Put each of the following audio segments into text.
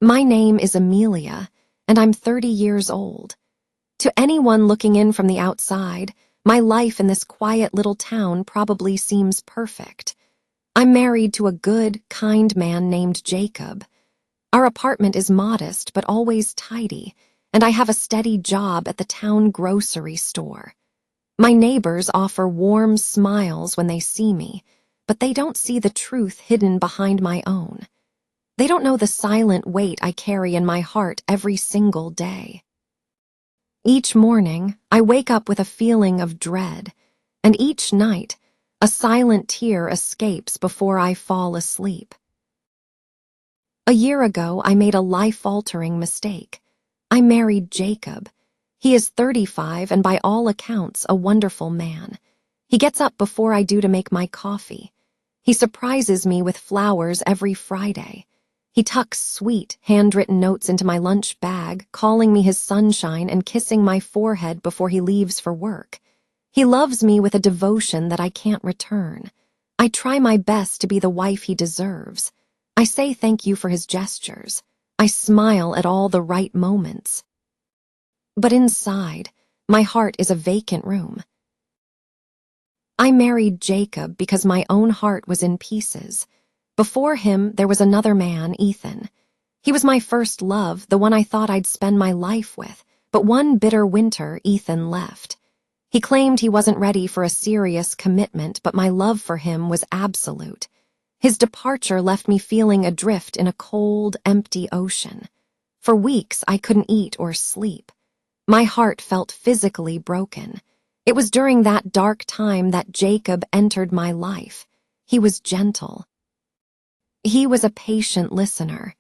My name is Amelia, and I'm 30 years old. To anyone looking in from the outside, my life in this quiet little town probably seems perfect. I'm married to a good, kind man named Jacob. Our apartment is modest but always tidy, and I have a steady job at the town grocery store. My neighbors offer warm smiles when they see me, but they don't see the truth hidden behind my own. They don't know the silent weight I carry in my heart every single day. Each morning, I wake up with a feeling of dread, and each night, a silent tear escapes before I fall asleep. A year ago, I made a life-altering mistake. I married Jacob. He is 35 and by all accounts a wonderful man. He gets up before I do to make my coffee. He surprises me with flowers every Friday. He tucks sweet, handwritten notes into my lunch bag, calling me his sunshine and kissing my forehead before he leaves for work. He loves me with a devotion that I can't return. I try my best to be the wife he deserves. I say thank you for his gestures. I smile at all the right moments. But inside, my heart is a vacant room. I married Jacob because my own heart was in pieces. Before him, there was another man, Ethan. He was my first love, the one I thought I'd spend my life with, but one bitter winter, Ethan left. He claimed he wasn't ready for a serious commitment, but my love for him was absolute. His departure left me feeling adrift in a cold, empty ocean. For weeks, I couldn't eat or sleep. My heart felt physically broken. It was during that dark time that Jacob entered my life. He was gentle. He was a patient listener.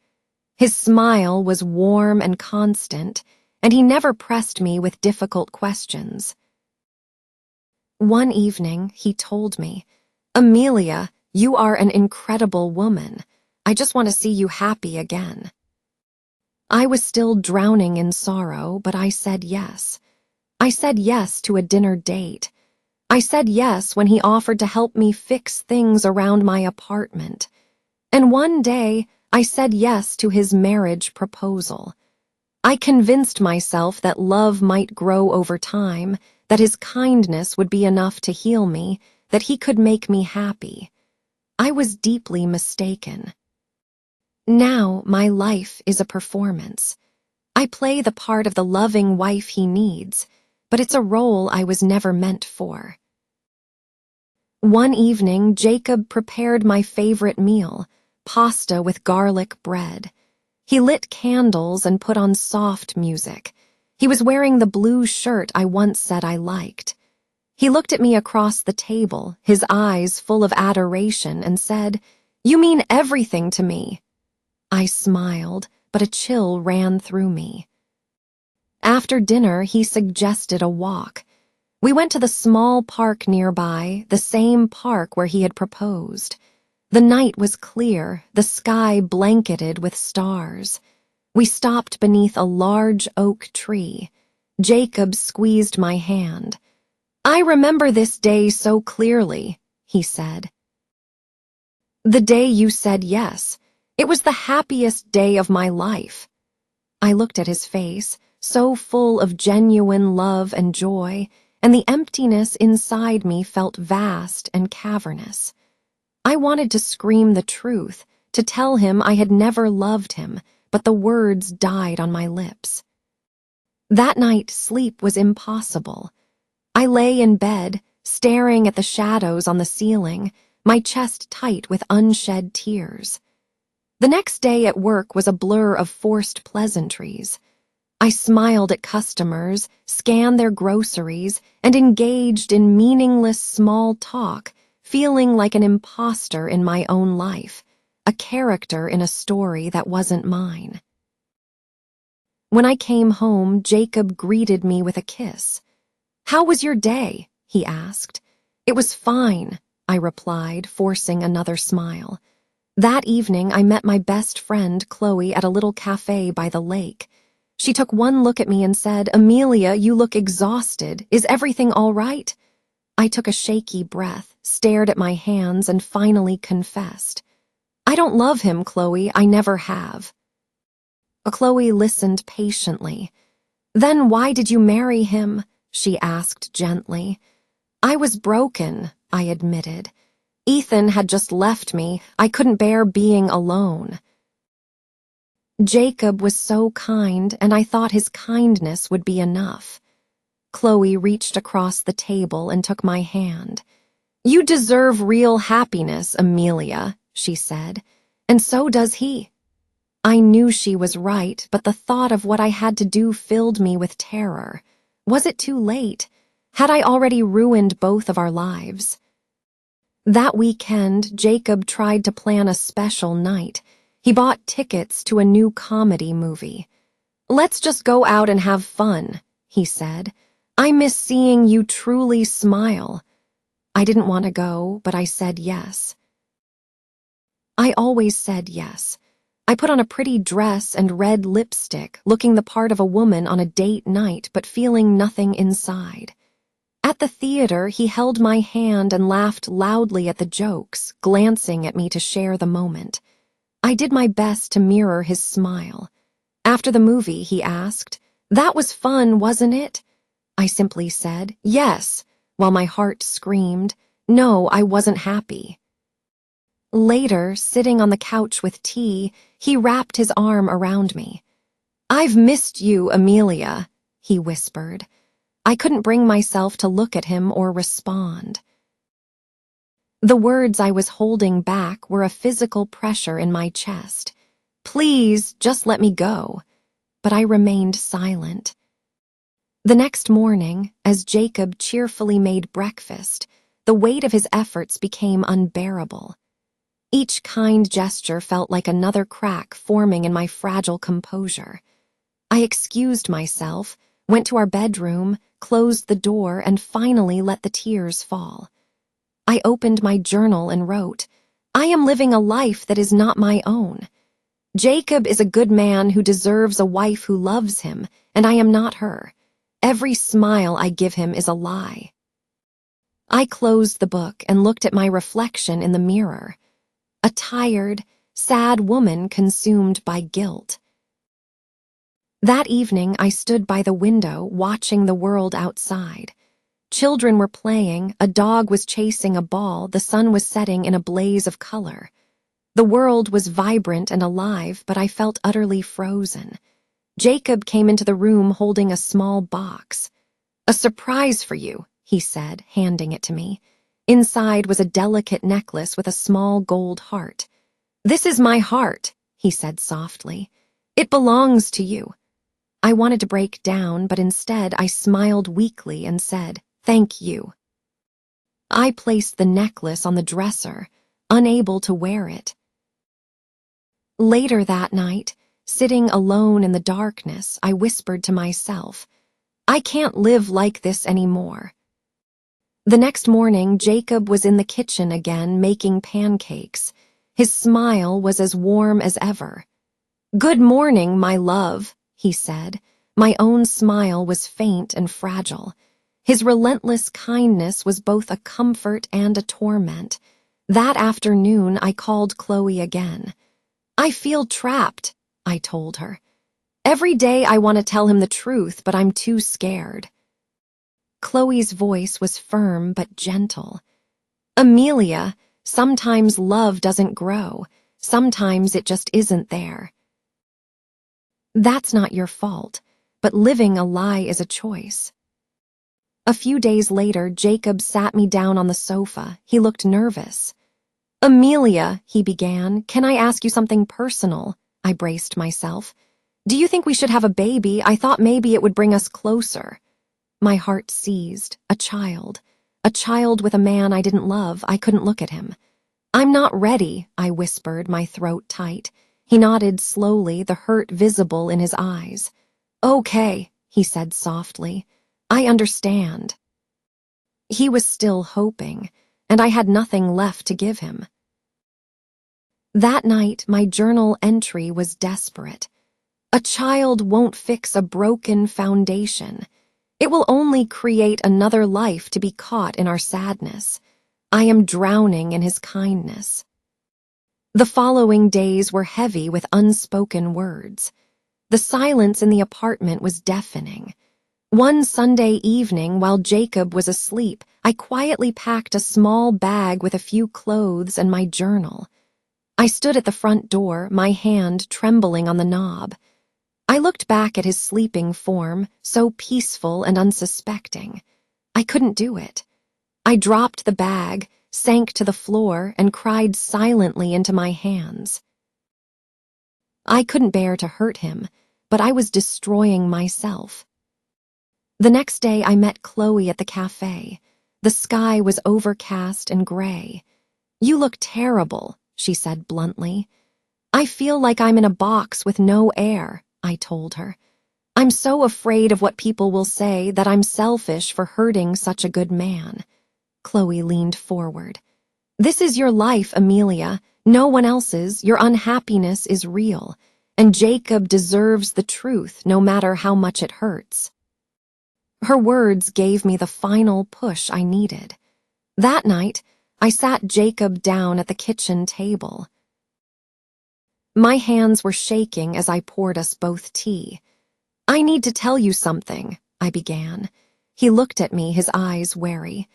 His smile was warm and constant, and he never pressed me with difficult questions. One evening, he told me, "Amelia, you are an incredible woman. I just want to see you happy again." I was still drowning in sorrow, but I said yes. I said yes to a dinner date. I said yes when he offered to help me fix things around my apartment. And one day, I said yes to his marriage proposal. I convinced myself that love might grow over time, that his kindness would be enough to heal me, that he could make me happy. I was deeply mistaken. Now, my life is a performance. I play the part of the loving wife he needs, but it's a role I was never meant for. One evening, Jacob prepared my favorite meal, pasta with garlic bread. He lit candles and put on soft music. He was wearing the blue shirt I once said I liked. He looked at me across the table, his eyes full of adoration, and said, "You mean everything to me." I smiled, but a chill ran through me. After dinner, he suggested a walk. We went to the small park nearby, the same park where he had proposed. The night was clear, the sky blanketed with stars. We stopped beneath a large oak tree. Jacob squeezed my hand. "I remember this day so clearly," he said. "The day you said yes. It was the happiest day of my life." I looked at his face, so full of genuine love and joy, and the emptiness inside me felt vast and cavernous. I wanted to scream the truth, to tell him I had never loved him, but the words died on my lips. That night, sleep was impossible. I lay in bed, staring at the shadows on the ceiling, my chest tight with unshed tears. The next day at work was a blur of forced pleasantries. I smiled at customers, scanned their groceries, and engaged in meaningless small talk, feeling like an imposter in my own life, a character in a story that wasn't mine. When I came home, Jacob greeted me with a kiss. "How was your day?" he asked. "It was fine," I replied, forcing another smile. That evening, I met my best friend, Chloe, at a little cafe by the lake. She took one look at me and said, "Amelia, you look exhausted. Is everything all right?" I took a shaky breath, stared at my hands, and finally confessed. "I don't love him, Chloe. I never have." Chloe listened patiently. "Then why did you marry him?" she asked gently. "I was broken," I admitted. "Ethan had just left me. I couldn't bear being alone." Jacob was so kind, and I thought his kindness would be enough. Chloe reached across the table and took my hand. "You deserve real happiness, Amelia," she said, "and so does he." I knew she was right, but the thought of what I had to do filled me with terror. Was it too late? Had I already ruined both of our lives? That weekend, Jacob tried to plan a special night. He bought tickets to a new comedy movie. "Let's just go out and have fun," he said. "I miss seeing you truly smile." I didn't want to go, but I said yes. I always said yes. I put on a pretty dress and red lipstick, looking the part of a woman on a date night, but feeling nothing inside. At the theater, he held my hand and laughed loudly at the jokes, glancing at me to share the moment. I did my best to mirror his smile. After the movie, he asked, "That was fun, wasn't it?" I simply said, "Yes," while my heart screamed, "No, I wasn't happy." Later, sitting on the couch with tea, he wrapped his arm around me. "I've missed you, Amelia," he whispered. I couldn't bring myself to look at him or respond. The words I was holding back were a physical pressure in my chest. "Please, just let me go." But I remained silent. The next morning, as Jacob cheerfully made breakfast, the weight of his efforts became unbearable. Each kind gesture felt like another crack forming in my fragile composure. I excused myself, went to our bedroom, closed the door, and finally let the tears fall. I opened my journal and wrote, "I am living a life that is not my own. Jacob is a good man who deserves a wife who loves him, and I am not her. Every smile I give him is a lie." I closed the book and looked at my reflection in the mirror. A tired, sad woman consumed by guilt. That evening, I stood by the window, watching the world outside. Children were playing, a dog was chasing a ball, the sun was setting in a blaze of color. The world was vibrant and alive, but I felt utterly frozen. Jacob came into the room holding a small box. "A surprise for you," he said, handing it to me. Inside was a delicate necklace with a small gold heart. "This is my heart," he said softly. "It belongs to you." I wanted to break down, but instead I smiled weakly and said, "Thank you." I placed the necklace on the dresser, unable to wear it. Later that night, sitting alone in the darkness, I whispered to myself, "I can't live like this anymore." The next morning, Jacob was in the kitchen again, making pancakes. His smile was as warm as ever. "Good morning, my love," he said. My own smile was faint and fragile. His relentless kindness was both a comfort and a torment. That afternoon, I called Chloe again. "I feel trapped," I told her. "Every day I want to tell him the truth, but I'm too scared." Chloe's voice was firm but gentle. "Amelia, sometimes love doesn't grow. Sometimes it just isn't there. That's not your fault, but living a lie is a choice." A few days later, Jacob sat me down on the sofa. He looked nervous. "Amelia," he began, "can I ask you something personal?" I braced myself. "Do you think we should have a baby? I thought maybe it would bring us closer." My heart seized. A child with a man I didn't love. I couldn't look at him. "I'm not ready," I whispered, my throat tight. He nodded slowly, the hurt visible in his eyes. "Okay," he said softly. "I understand." He was still hoping, and I had nothing left to give him. That night, my journal entry was desperate. "A child won't fix a broken foundation. It will only create another life to be caught in our sadness. I am drowning in his kindness." The following days were heavy with unspoken words. The silence in the apartment was deafening. One Sunday evening, while Jacob was asleep, I quietly packed a small bag with a few clothes and my journal. I stood at the front door, my hand trembling on the knob. I looked back at his sleeping form, so peaceful and unsuspecting. I couldn't do it. I dropped the bag, sank to the floor, and cried silently into my hands. I couldn't bear to hurt him, but I was destroying myself. The next day I met Chloe at the cafe. The sky was overcast and gray. "You look terrible," she said bluntly. "I feel like I'm in a box with no air," I told her. "I'm so afraid of what people will say that I'm selfish for hurting such a good man." Chloe leaned forward. "This is your life, Amelia. No one else's. Your unhappiness is real. And Jacob deserves the truth, no matter how much it hurts." Her words gave me the final push I needed. That night, I sat Jacob down at the kitchen table. My hands were shaking as I poured us both tea. "I need to tell you something," I began. He looked at me, his eyes wary.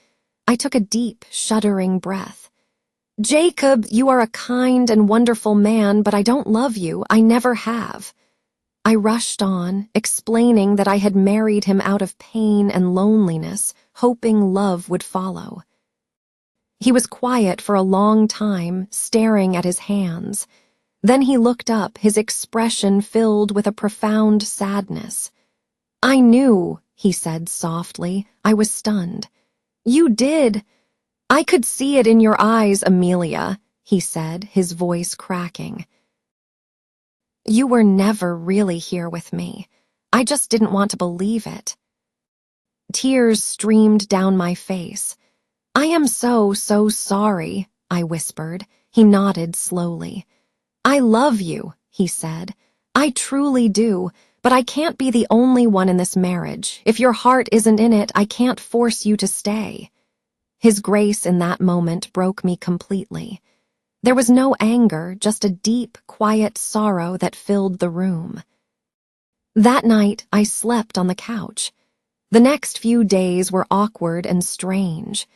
I took a deep, shuddering breath. "Jacob, you are a kind and wonderful man, but I don't love you. I never have." I rushed on, explaining that I had married him out of pain and loneliness, hoping love would follow. He was quiet for a long time, staring at his hands. Then he looked up, his expression filled with a profound sadness. "I knew," he said softly. I was stunned. "You did. I could see it in your eyes, Amelia," he said, his voice cracking. "You were never really here with me. I just didn't want to believe it." Tears streamed down my face. "I am so sorry," I whispered. He nodded slowly. "I love you," he said. "I truly do, but I can't be the only one in this marriage. If your heart isn't in it, I can't force you to stay." His grace in that moment broke me completely. There was no anger, just a deep, quiet sorrow that filled the room. That night, I slept on the couch. The next few days were awkward and strange.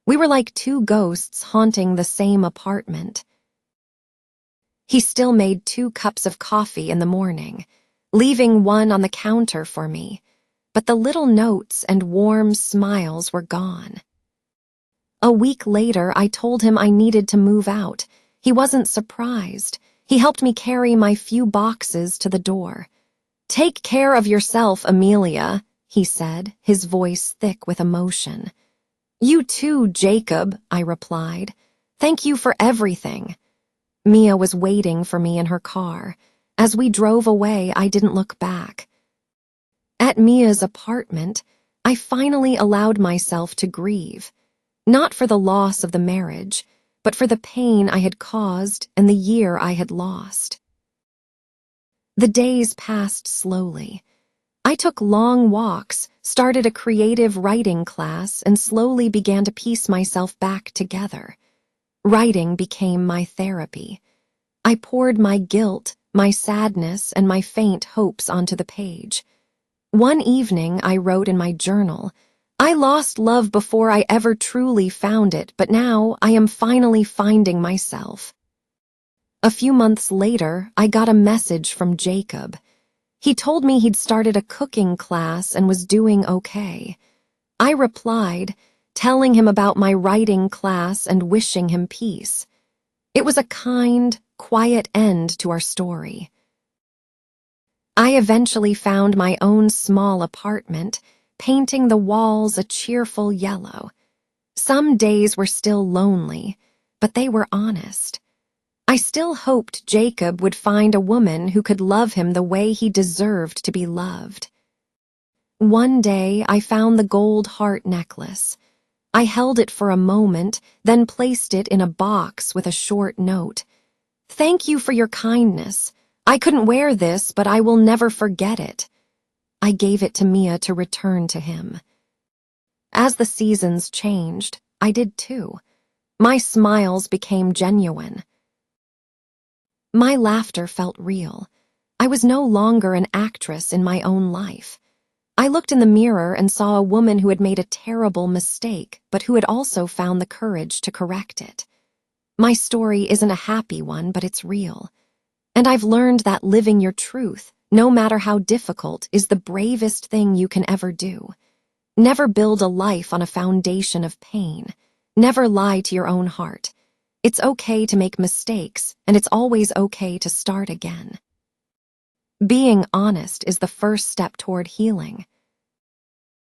We were like two ghosts haunting the same apartment. He still made 2 cups of coffee in the morning, leaving one on the counter for me, but the little notes and warm smiles were gone. A week later, I told him I needed to move out. He wasn't surprised. He helped me carry my few boxes to the door. "Take care of yourself, Amelia," he said, his voice thick with emotion. "You too, Jacob," I replied. "Thank you for everything." Mia was waiting for me in her car. As we drove away, I didn't look back. At Mia's apartment, I finally allowed myself to grieve. Not for the loss of the marriage, but for the pain I had caused and the year I had lost. The days passed slowly. I took long walks, started a creative writing class, and slowly began to piece myself back together. Writing became my therapy. I poured my guilt, my sadness, and my faint hopes onto the page. One evening, I wrote in my journal, "I lost love before I ever truly found it, but now I am finally finding myself." A few months later, I got a message from Jacob. He told me he'd started a cooking class and was doing okay. I replied, telling him about my writing class and wishing him peace. It was a kind, quiet end to our story. I eventually found my own small apartment, painting the walls a cheerful yellow. Some days were still lonely, but they were honest. I still hoped Jacob would find a woman who could love him the way he deserved to be loved. One day, I found the gold heart necklace. I held it for a moment, then placed it in a box with a short note. "Thank you for your kindness. I couldn't wear this, but I will never forget it." I gave it to Mia to return to him. As the seasons changed, I did too. My smiles became genuine. My laughter felt real. I was no longer an actress in my own life. I looked in the mirror and saw a woman who had made a terrible mistake, but who had also found the courage to correct it. My story isn't a happy one, but it's real. And I've learned that living your truth, no matter how difficult, is the bravest thing you can ever do. Never build a life on a foundation of pain. Never lie to your own heart. It's okay to make mistakes, and it's always okay to start again. Being honest is the first step toward healing.